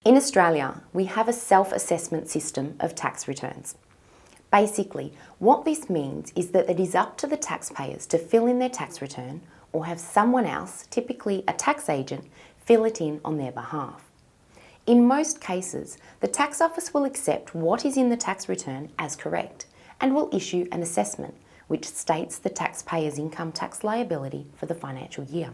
In Australia, we have a self-assessment system of tax returns. Basically, what this means is that it is up to the taxpayers to fill in their tax return or have someone else, typically a tax agent, fill it in on their behalf. In most cases, the tax office will accept what is in the tax return as correct and will issue an assessment which states the taxpayer's income tax liability for the financial year.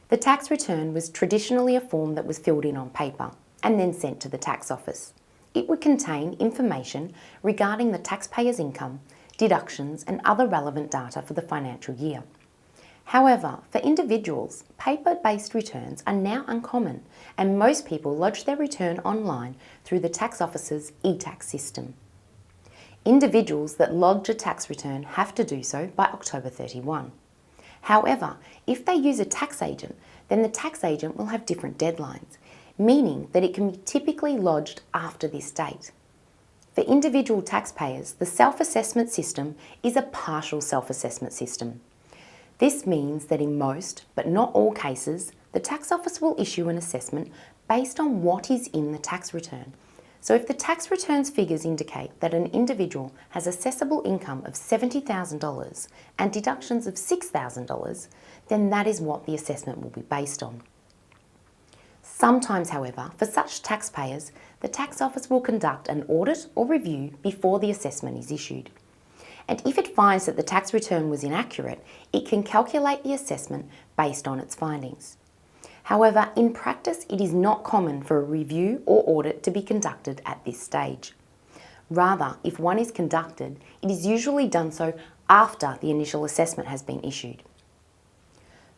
The tax return was traditionally a form that was filled in on paper and then sent to the tax office. It would contain information regarding the taxpayer's income, deductions and other relevant data for the financial year. However, for individuals, paper-based returns are now uncommon and most people lodge their return online through the tax office's e-tax system. Individuals that lodge a tax return have to do so by October 31. However, if they use a tax agent, then the tax agent will have different deadlines, meaning that it can be typically lodged after this date. For individual taxpayers, the self-assessment system is a partial self-assessment system. This means that in most, but not all cases, the tax office will issue an assessment based on what is in the tax return. So if the tax return's figures indicate that an individual has assessable income of $70,000 and deductions of $6,000, then that is what the assessment will be based on. Sometimes, however, for such taxpayers, the tax office will conduct an audit or review before the assessment is issued. And if it finds that the tax return was inaccurate, it can calculate the assessment based on its findings. However, in practice, it is not common for a review or audit to be conducted at this stage. Rather, if one is conducted, it is usually done so after the initial assessment has been issued.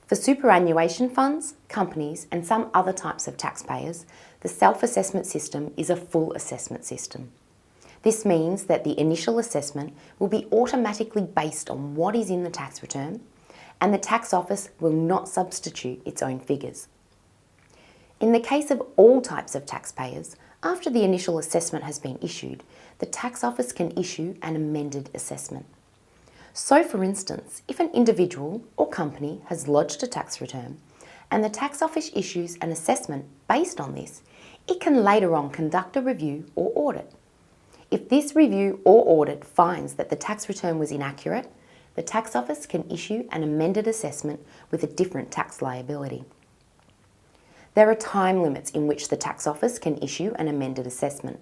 For superannuation funds, companies and some other types of taxpayers, the self-assessment system is a full assessment system. This means that the initial assessment will be automatically based on what is in the tax return, and the tax office will not substitute its own figures. In the case of all types of taxpayers, after the initial assessment has been issued, the tax office can issue an amended assessment. So for instance, if an individual or company has lodged a tax return and the tax office issues an assessment based on this, it can later on conduct a review or audit. If this review or audit finds that the tax return was inaccurate, the tax office can issue an amended assessment with a different tax liability. There are time limits in which the tax office can issue an amended assessment.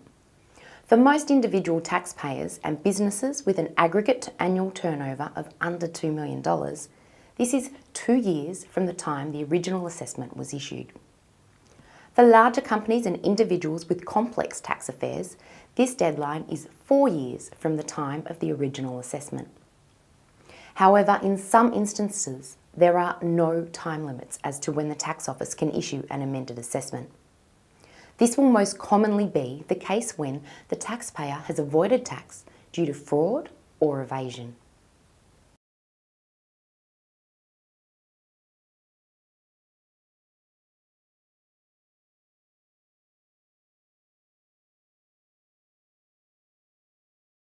For most individual taxpayers and businesses with an aggregate annual turnover of under $2 million, this is 2 years from the time the original assessment was issued. For larger companies and individuals with complex tax affairs, this deadline is 4 years from the time of the original assessment. However, in some instances, there are no time limits as to when the tax office can issue an amended assessment. This will most commonly be the case when the taxpayer has avoided tax due to fraud or evasion.